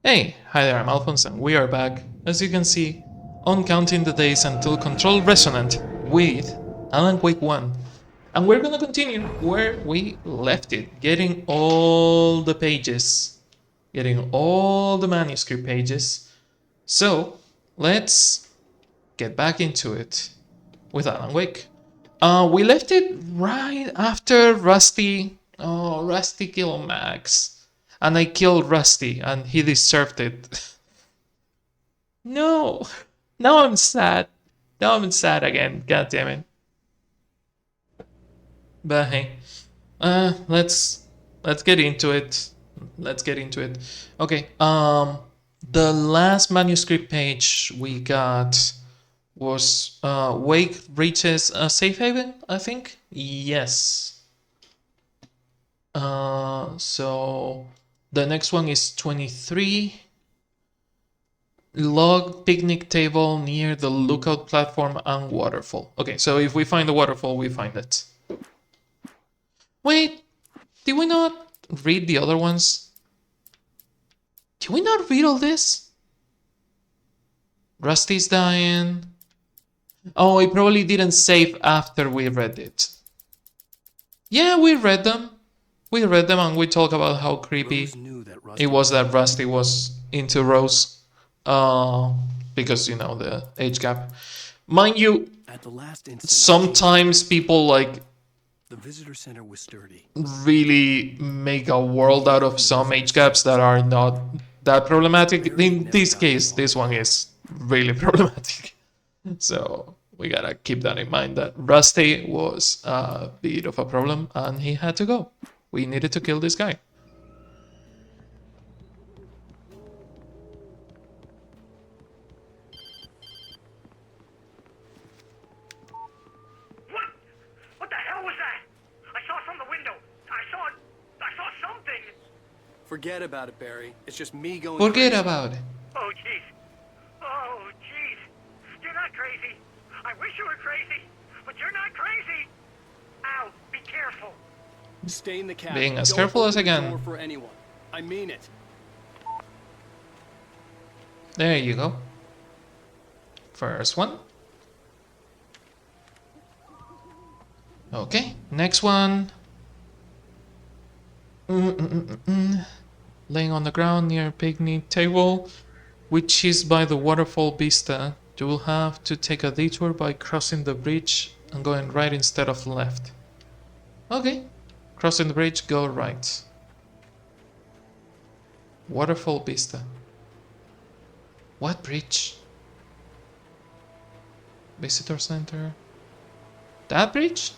Hey, hi there, I'm Alphonse and we are back, as you can see, on Counting the Days until Control Resonant with Alan Wake 1. And we're gonna continue where we left it, getting all the pages, getting all the manuscript pages. So, let's get back into it with Alan Wake. We left it right after Rusty. Oh, Rusty killed Max. And I killed Rusty, and he deserved it. No. Now I'm sad. Now I'm sad again. God damn it. But hey, let's get into it. Let's get into it. Okay. The last manuscript page we got was Wake reaches a safe haven, I think. Yes. So the next one is 23. Log picnic table near the lookout platform and waterfall. Okay, so if we find the waterfall, we find it. Wait, did we not read the other ones? Did we not read all this? Rusty's dying. Oh, it probably didn't save after we read it. Yeah, we read them. We read them and we talk about how creepy it was that Rusty was into Rose. Because, you know, the age gap. Mind you, at the last instant, sometimes people like the visitor center was sturdy. really make a world out of some age gaps that are not that problematic. In this case, this one is really problematic. So we gotta keep that in mind that Rusty was a bit of a problem and he had to go. We needed to kill this guy. What the hell was that? I saw from the window. I saw something. Forget about it, Barry. It's just me going Forget crazy. about it. Oh, jeez. Oh, jeez. You're not crazy. I wish you were crazy, but you're not crazy. Ow, be careful. Stay in the cabin. Being as Don't careful open as I the can. door for anyone. I mean it. There you go. First one. Okay, next one. Laying on the ground near a picnic table, which is by the waterfall vista. You will have to take a detour by crossing the bridge and going right instead of left. Okay, crossing the bridge, go right. Waterfall vista. What bridge? Visitor center. That bridge?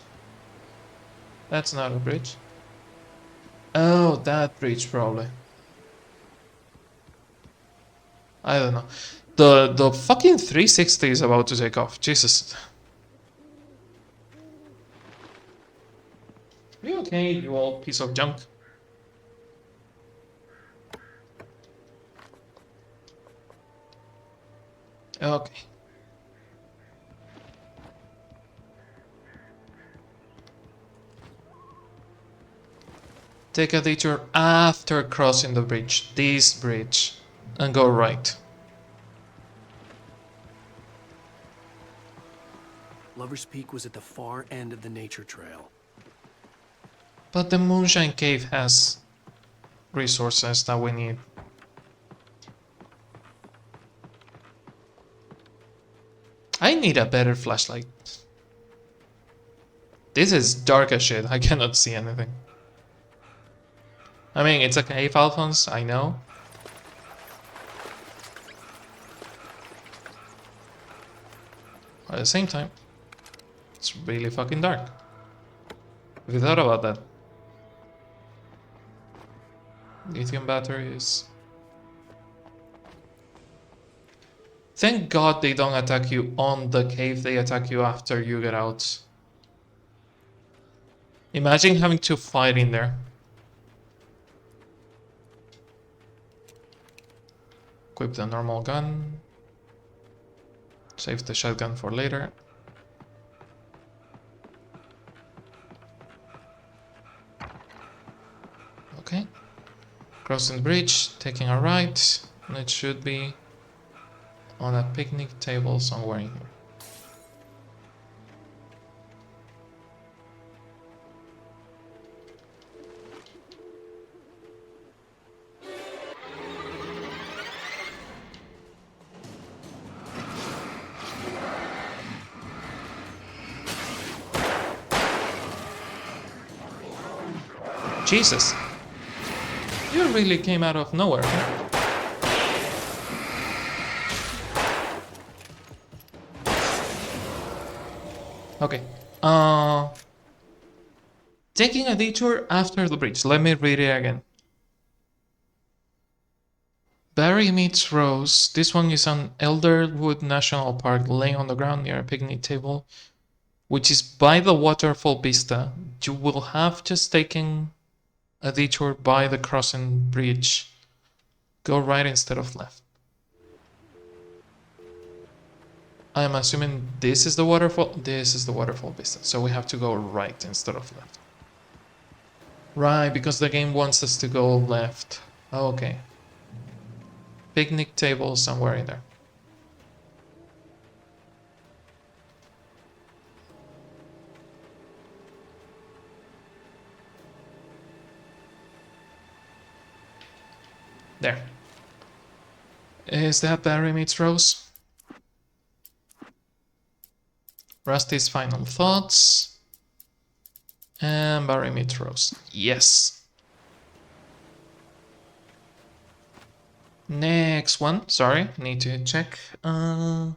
That's not a bridge. Oh, that bridge probably. I don't know. The fucking 360 is about to take off. Jesus. Are you okay, you old piece of junk? Okay. Take a detour after crossing the bridge, this bridge, and go right. Lover's Peak was at the far end of the nature trail. But the Moonshine Cave has resources that we need. I need a better flashlight. This is dark as shit, I cannot see anything. I mean, it's a cave, Alphonse, I know. At the same time, it's really fucking dark. Have you thought about that? Lithium batteries. Thank God they don't attack you on the cave, they attack you after you get out. Imagine having to fight in there. Equip the normal gun. Save the shotgun for later. Okay. Crossing the bridge, taking a right. And it should be on a picnic table somewhere in here. Jesus! You really came out of nowhere, huh? Okay. Taking a detour after the bridge. Let me read it again. Barry meets Rose. This one is on Elderwood National Park, laying on the ground near a picnic table, which is by the waterfall vista. You will have just taken a detour by the crossing bridge. Go right instead of left. I'm assuming this is the waterfall. This is the waterfall vista. So we have to go right instead of left. Right, because the game wants us to go left. Okay. Picnic table somewhere in there. There. Is that Barry meets Rose? Rusty's final thoughts. And Barry meets Rose. Yes. Next one. Sorry, need to check. Elderwood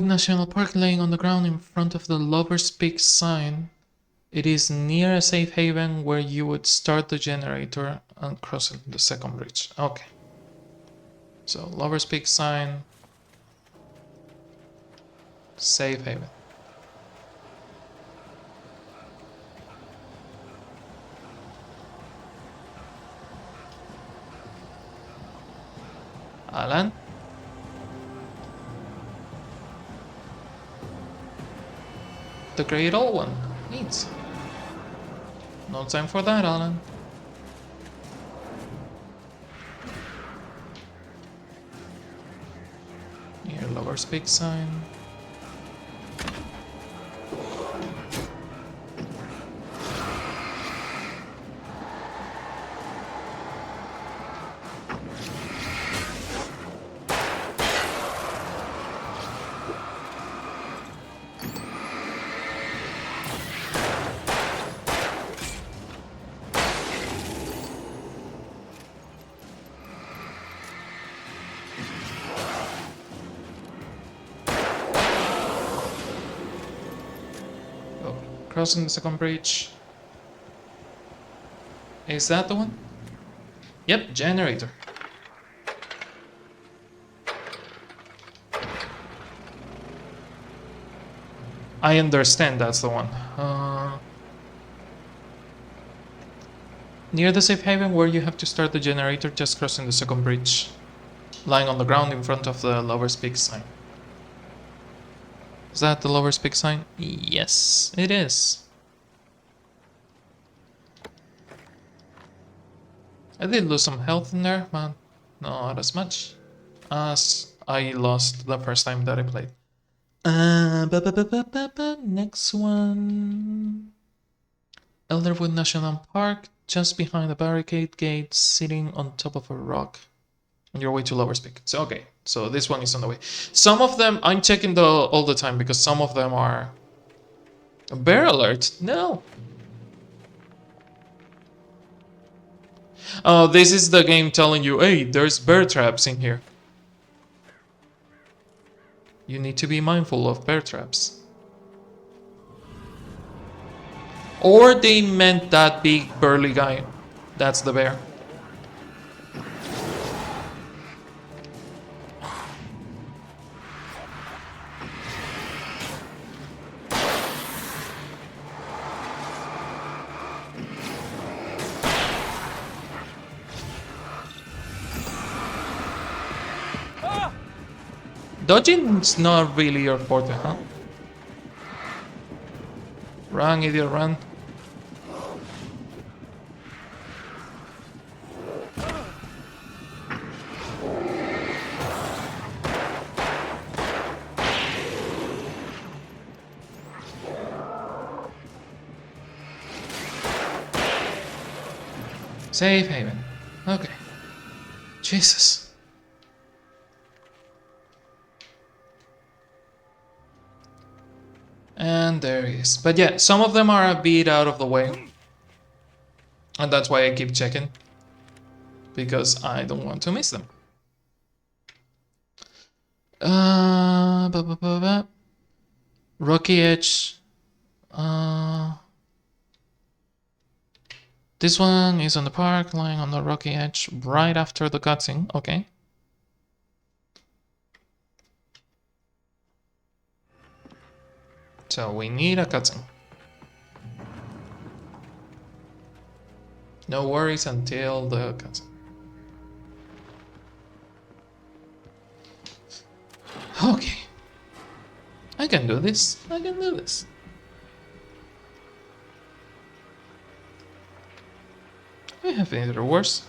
National Park, laying on the ground in front of the Lover's Peak sign. It is near a safe haven where you would start the generator and cross the second bridge. Okay. So, Lover's Peak sign. Safe haven. Alan? The Great Old One. Neat. No time for that, Alan. Near Lover's Peak sign. Crossing the second bridge. Is that the one? Yep, generator. I understand that's the one. Near the safe haven where you have to start the generator, just crossing the second bridge. Lying on the ground in front of the Lover's Peak sign. Is that the Lover's Peak sign? Yes, it is. I did lose some health in there, but not as much as I lost the first time that I played. Next one. Elderwood National Park, just behind the barricade gate, sitting on top of a rock. On your way to Lover's Peak. So okay, so this one is on the way. Some of them I'm checking all the time because some of them are bear alert. No. Oh, this is the game telling you, hey, there's bear traps in here. You need to be mindful of bear traps. Or they meant that big burly guy. That's the bear. Dodging's not really your forte, huh? Run, idiot, run. Safe haven. Okay. Jesus. And there he is. But yeah, some of them are a bit out of the way. And that's why I keep checking. Because I don't want to miss them. Rocky Edge. This one is on the park, lying on the rocky edge, right after the cutscene. Okay. So we need a cutscene. No worries until the cutscene. Okay. I can do this. I can do this. I have either worse.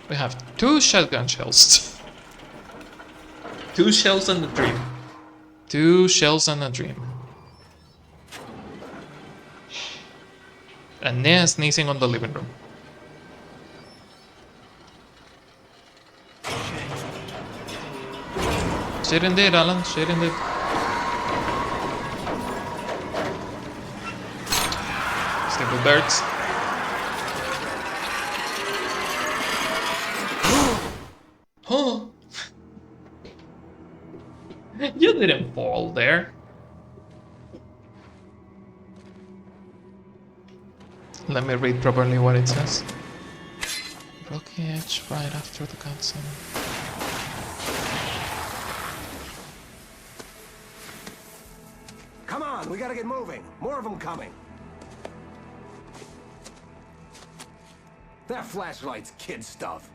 We have 2 shotgun shells. 2 shells and a dream. 2 shells and a dream. And Nea sneezing on the living room. Shit indeed, Alan. Shit indeed. Stupid birds. Huh? You didn't fall there. Let me read properly what it says. Rocky edge right after the cutscene. Come on, we gotta get moving. More of them coming. That flashlight's kid stuff.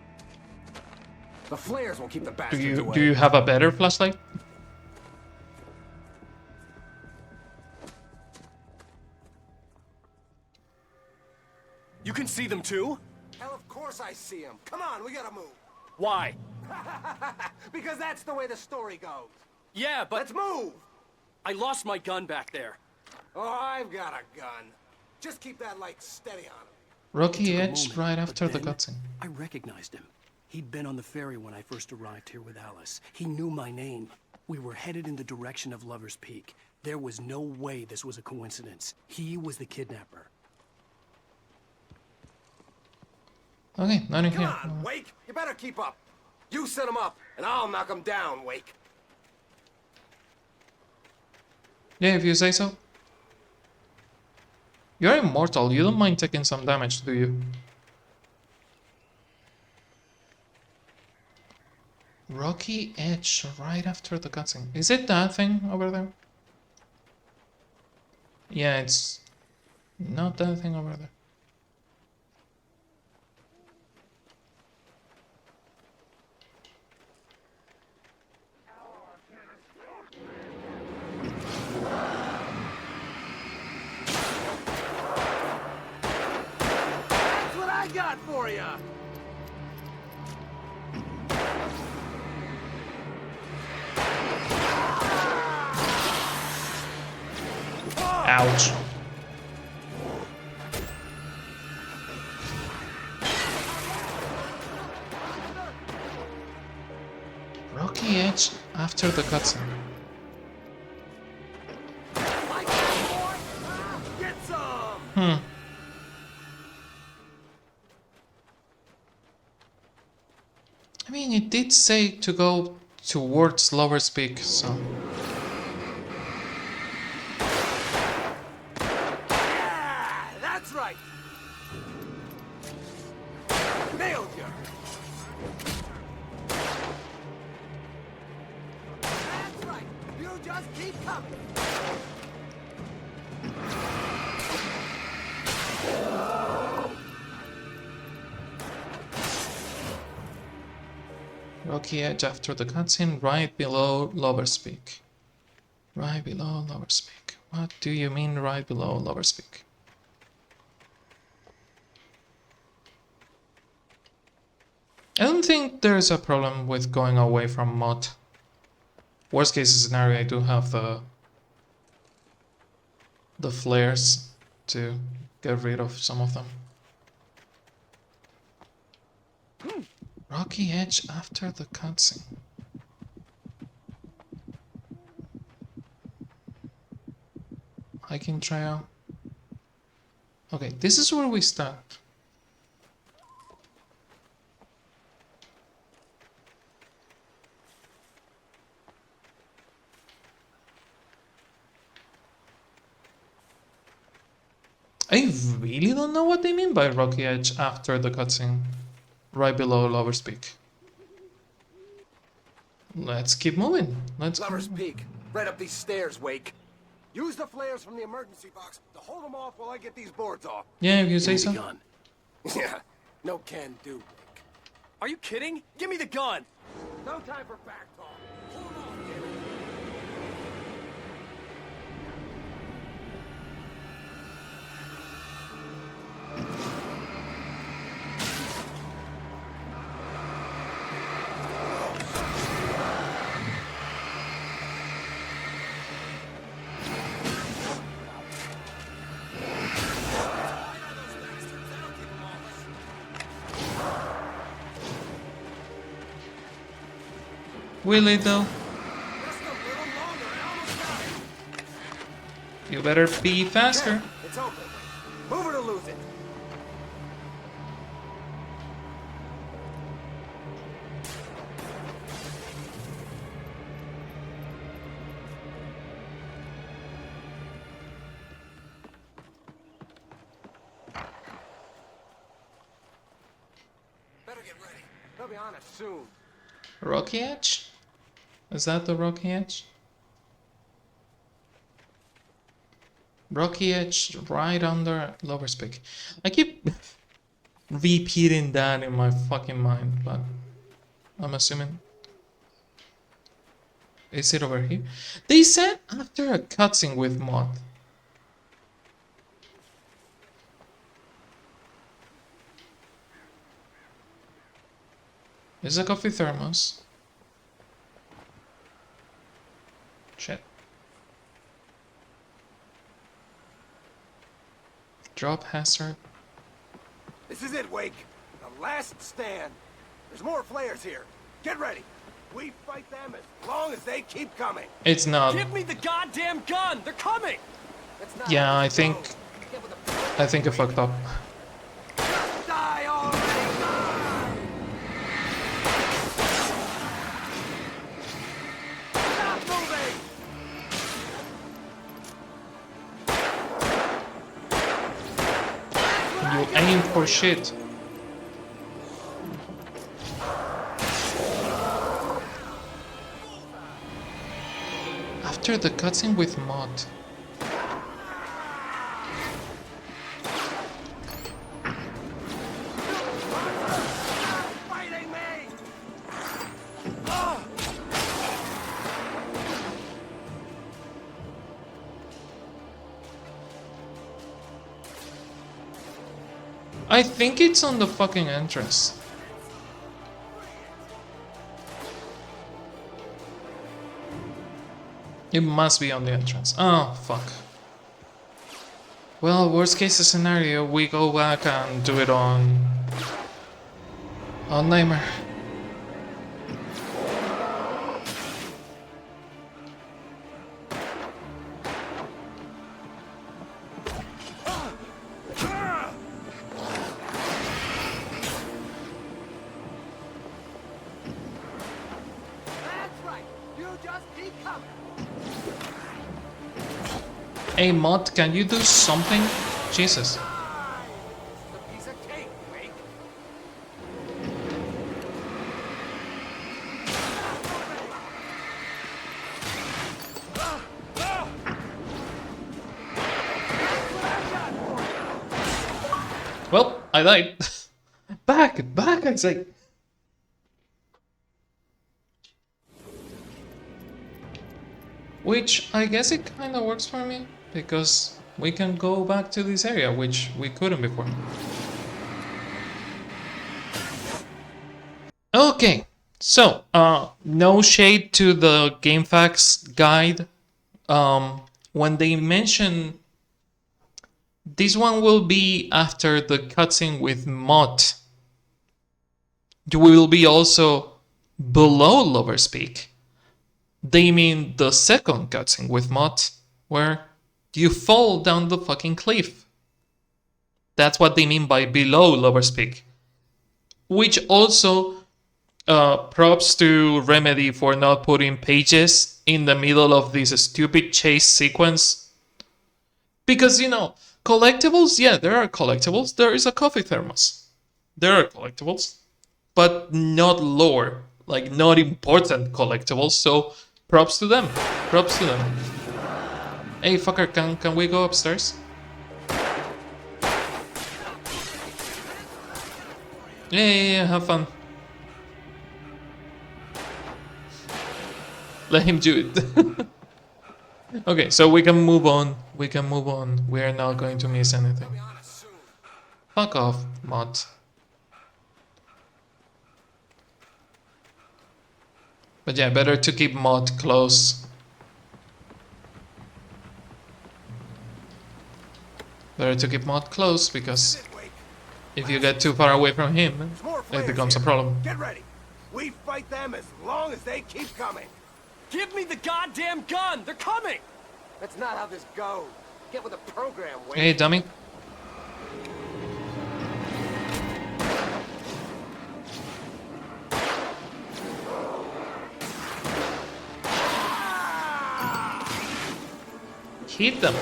The flares will keep the bastards away. Do you have a better flashlight? You can see them too? Hell, of course I see them. Come on, we gotta move. Why? Because that's the way the story goes. Yeah, but Let's move! I lost my gun back there. Oh, I've got a gun. Just keep that light steady on him. Rocky Took a edge moment, right but after the then cutscene. I recognized him. He'd been on the ferry when I first arrived here with Alice. He knew my name. We were headed in the direction of Lover's Peak. There was no way this was a coincidence. He was the kidnapper. Okay, not in Come here. on, Wake! You better keep up. You set him up, and I'll knock him down, Wake. Yeah, if you say so. You're immortal. You don't mind taking some damage, do you? Rocky edge right after the cutscene. Is it that thing over there? Yeah, it's not that thing over there. That's what I got for you! Ouch. Rocky edge after the cutscene. Like that, boy? Get some! I mean, it did say to go towards Lover's Peak, so... Yeah, that's right. Nailed you. That's right. You just keep coming. Rocky edge after the cutscene, right below Lover's Peak. Right below Lover's Peak. What do you mean right below Lover's Peak? I don't think there's a problem with going away from mod. Worst case scenario, I do have the flares to get rid of some of them. Rocky edge after the cutscene. Hiking trail. Okay, this is where we start. I really don't know what they mean by Rocky Edge after the cutscene, right below Lover's Peak. Let's keep moving. Lover's Peak, right up these stairs, Wake. Use the flares from the emergency box to hold them off while I get these boards off. Yeah, if you Give say me so. the gun. Yeah, no can do, Wake. Are you kidding? Give me the gun! No time for back talk. Hold on, damn it. Will it though? Just a little longer, I almost got it. You better be faster. It's open. Move it or lose it. Better get ready. They'll be on us soon. Rocky Edge? Is that the Rocky Edge? Rocky Edge right under Lover's Peak. I keep repeating that in my fucking mind, but I'm assuming. Is it over here? They said after a cutscene with Mod. Is a coffee thermos. Shit. Drop hazard. This is it, Wake. The last stand. There's more flares here. Get ready. We fight them as long as they keep coming. It's not. Give me the goddamn gun! They're coming! That's not Yeah, how I it think goes. Get with the I think I fucked up. die already. Die! Stop moving! You aim for shit. After the cutscene with Mod. Fighting me! I think it's on the fucking entrance. It must be on the entrance. Oh, fuck. Well, worst case scenario, we go back and do it on Nightmare. That's right. You just keep coming. Hey, Mod, can you do something? Jesus. It's a piece of cake, Wake. Well, I died. back, I say. Which I guess it kind of works for me, because we can go back to this area, which we couldn't before. Okay, so, no shade to the GameFAQs guide. When they mention This one will be after the cutscene with Mott. You will be also below Lover's Peak. They mean the second cutscene with Mott, where you fall down the fucking cliff. That's what they mean by below Lover's Peak. Which also props to Remedy for not putting pages in the middle of this stupid chase sequence. Because, you know, collectibles, yeah, there are collectibles. There is a coffee thermos. There are collectibles. But not lore. Like, not important collectibles. So, props to them. Props to them. Hey, fucker, can we go upstairs? Yeah, have fun. Let him do it. Okay, so we can move on. We can move on. We are not going to miss anything. Fuck off, Mott. But yeah, better to keep Mott close. Better to keep Mott close, because if you get too far away from him, it becomes a problem. Get ready. We fight them as long as they keep coming. Give me the goddamn gun! They're coming! That's not how this goes. Get with the program, Wade. Hey, dummy. Hit them.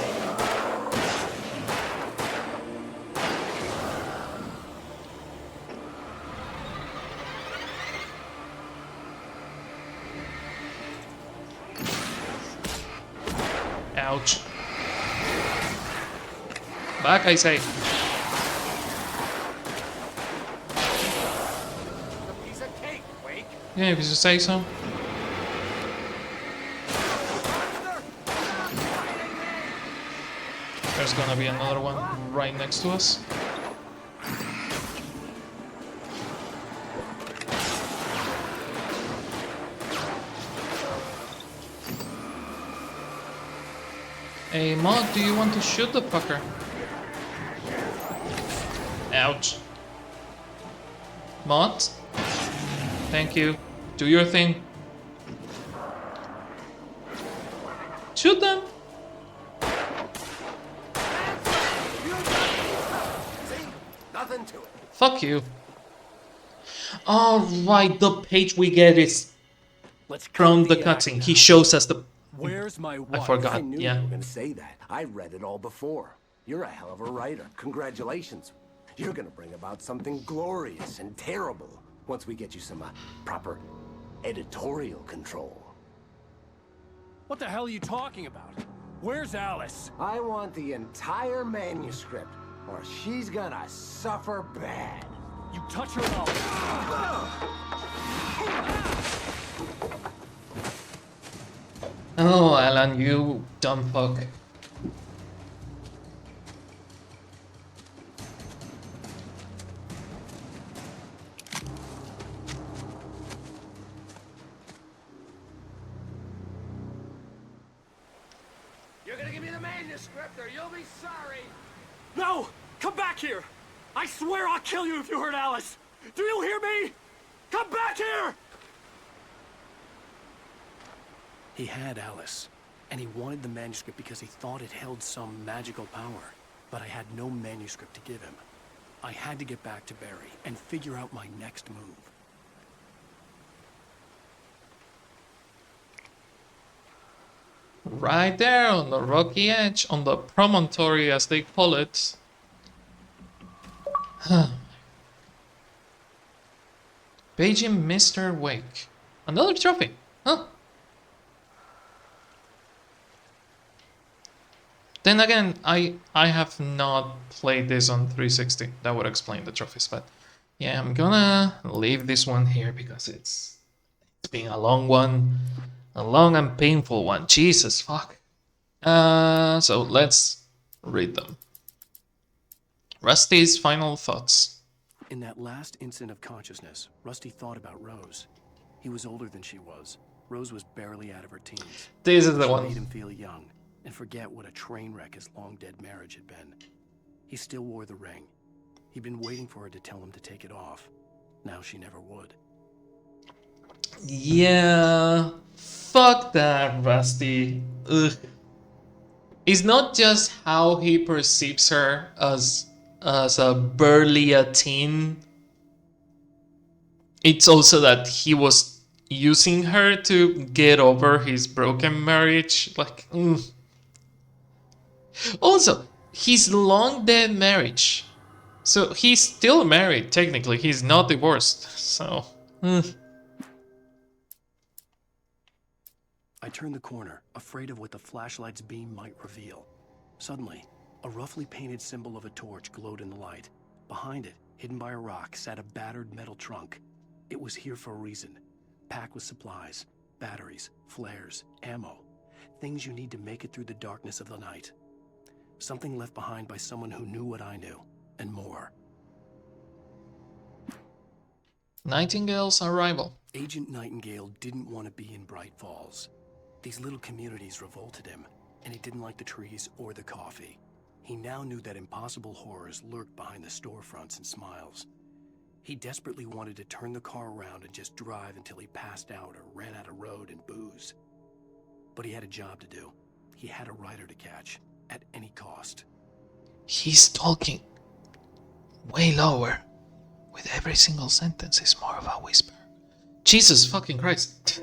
Ouch. Back, I say. A piece of cake, Wake. Yeah, if you say so. There's gonna be another one right next to us. Hey, Mod, do you want to shoot the fucker? Ouch. Mod? Thank you. Do your thing. Shoot them! See? Nothing to it. Fuck you. Alright, the page we get is Let's from cut the act cutscene. now. He shows us the... Where's my I wife? forgot, I knew yeah. you were gonna say that. I read it all before. You're a hell of a writer. Congratulations. You're gonna bring about something glorious and terrible once we get you some proper editorial control. What the hell are you talking about? Where's Alice? I want the entire manuscript, or she's gonna suffer bad. You touch her and Oh, Alan, you dumb fuck. You're gonna give me the manuscript, or you'll be sorry. No! Come back here! I swear I'll kill you if you hurt Alice! Do you hear me? Come back here! He had Alice, and he wanted the manuscript because he thought it held some magical power. But I had no manuscript to give him. I had to get back to Barry and figure out my next move. Right there on the rocky edge, on the promontory as they call it. Paging Mr. Wake. Another trophy. Huh. Then again, I have not played this on 360. That would explain the trophies, but yeah, I'm gonna leave this one here because it's been a long one. A long and painful one. Jesus fuck. So let's read them. Rusty's final thoughts. In that last instant of consciousness, Rusty thought about Rose. He was older than she was. Rose was barely out of her teens. This is the She one. made him feel young and forget what a train wreck his long-dead marriage had been. He still wore the ring. He'd been waiting for her to tell him to take it off. Now she never would. Yeah, fuck that, Rusty. Ugh. It's not just how he perceives her as a burly teen. It's also that he was using her to get over his broken marriage. Like, also, his long dead marriage. So he's still married, technically. He's not divorced. So, I turned the corner, afraid of what the flashlight's beam might reveal. Suddenly, a roughly painted symbol of a torch glowed in the light. Behind it, hidden by a rock, sat a battered metal trunk. It was here for a reason. Packed with supplies, batteries, flares, ammo. Things you need to make it through the darkness of the night. Something left behind by someone who knew what I knew, and more. Nightingale's arrival. Agent Nightingale didn't want to be in Bright Falls. These little communities revolted him, and he didn't like the trees or the coffee. He now knew that impossible horrors lurked behind the storefronts and smiles. He desperately wanted to turn the car around and just drive until he passed out or ran out of road and booze. But he had a job to do. He had a rider to catch, at any cost. He's talking way lower. With every single sentence, it's more of a whisper. Jesus fucking Christ.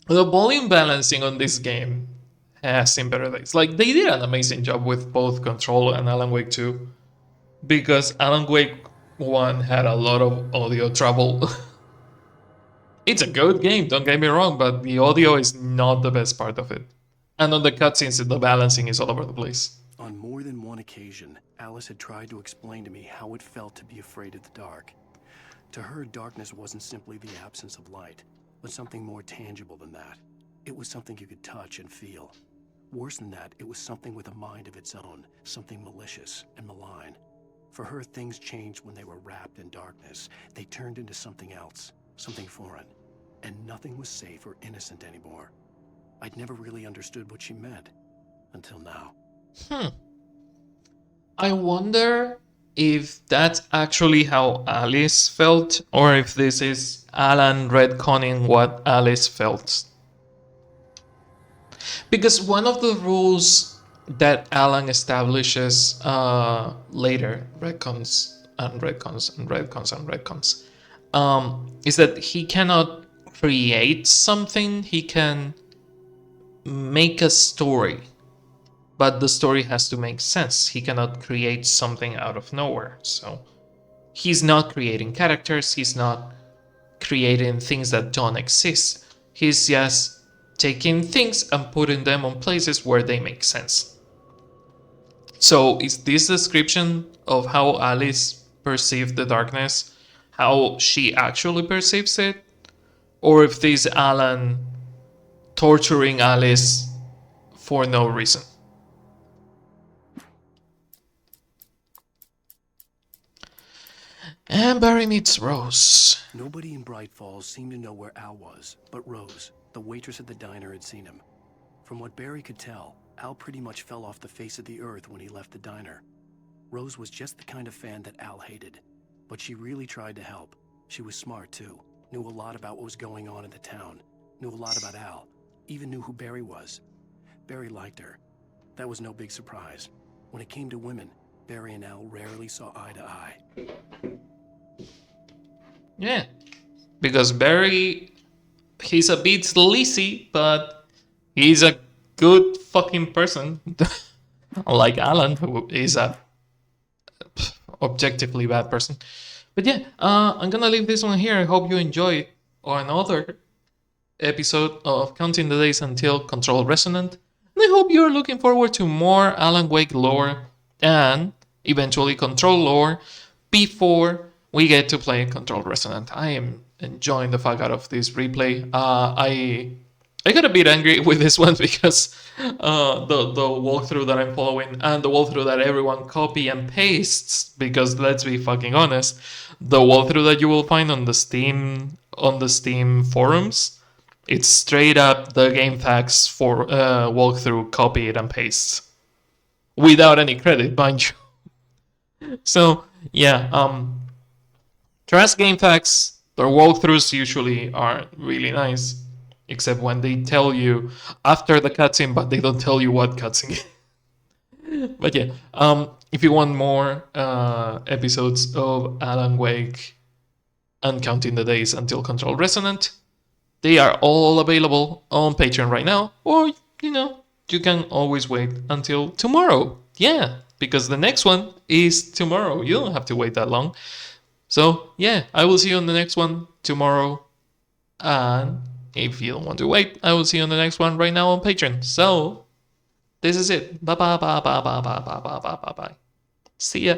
The volume balancing on this game has seen better days. Like, they did an amazing job with both Control and Alan Wake 2. Because Alan Wake 1 had a lot of audio trouble. It's a good game, don't get me wrong, but the audio is not the best part of it. And on the cutscenes, the balancing is all over the place. On more than one occasion, Alice had tried to explain to me how it felt to be afraid of the dark. To her, darkness wasn't simply the absence of light, but something more tangible than that. It was something you could touch and feel. Worse than that, it was something with a mind of its own, something malicious and malign. For her, things changed when they were wrapped in darkness. They turned into something else, something foreign, and nothing was safe or innocent anymore. I'd never really understood what she meant, until now. I wonder if that's actually how Alice felt, or if this is Alan retconning what Alice felt. Because one of the rules that Alan establishes later, retcons and retcons and retcons and retcons, is that he cannot create something, he can make a story. But the story has to make sense. He cannot create something out of nowhere. So he's not creating characters. He's not creating things that don't exist. He's just taking things and putting them on places where they make sense. So is this description of how Alice perceived the darkness, how she actually perceives it? Or if this is Alan torturing Alice for no reason? And Barry meets Rose. Nobody in Bright Falls seemed to know where Al was, but Rose, the waitress at the diner, had seen him. From what Barry could tell, Al pretty much fell off the face of the earth when he left the diner. Rose was just the kind of fan that Al hated, but she really tried to help. She was smart too, knew a lot about what was going on in the town, knew a lot about Al, even knew who Barry was. Barry liked her. That was no big surprise. When it came to women, Barry and Al rarely saw eye to eye. Yeah, because Barry, he's a bit sleazy, but he's a good fucking person. Unlike Alan, who is a objectively bad person. But yeah, I'm gonna leave this one here. I hope you enjoy another episode of Counting the Days until Control Resonant. And I hope you're looking forward to more Alan Wake lore and eventually Control lore before we get to play Control Resonant. I am enjoying the fuck out of this replay. I got a bit angry with this one because the walkthrough that I'm following and the walkthrough that everyone copy and pastes, because let's be fucking honest, the walkthrough that you will find on the Steam forums, it's straight up the GameFAQs for walkthrough copied and pastes. without any credit, mind you. So yeah, trust game facts. Their walkthroughs usually are really nice, except when they tell you after the cutscene, but they don't tell you what cutscene. But yeah, if you want more episodes of Alan Wake and counting the days until Control Resonant, they are all available on Patreon right now, or you can always wait until tomorrow. Yeah, because the next one is tomorrow. You don't have to wait that long. So yeah, I will see you on the next one tomorrow. And if you don't want to wait, I will see you on the next one right now on Patreon. So this is it. Bye bye bye bye bye bye bye bye bye bye bye. See ya.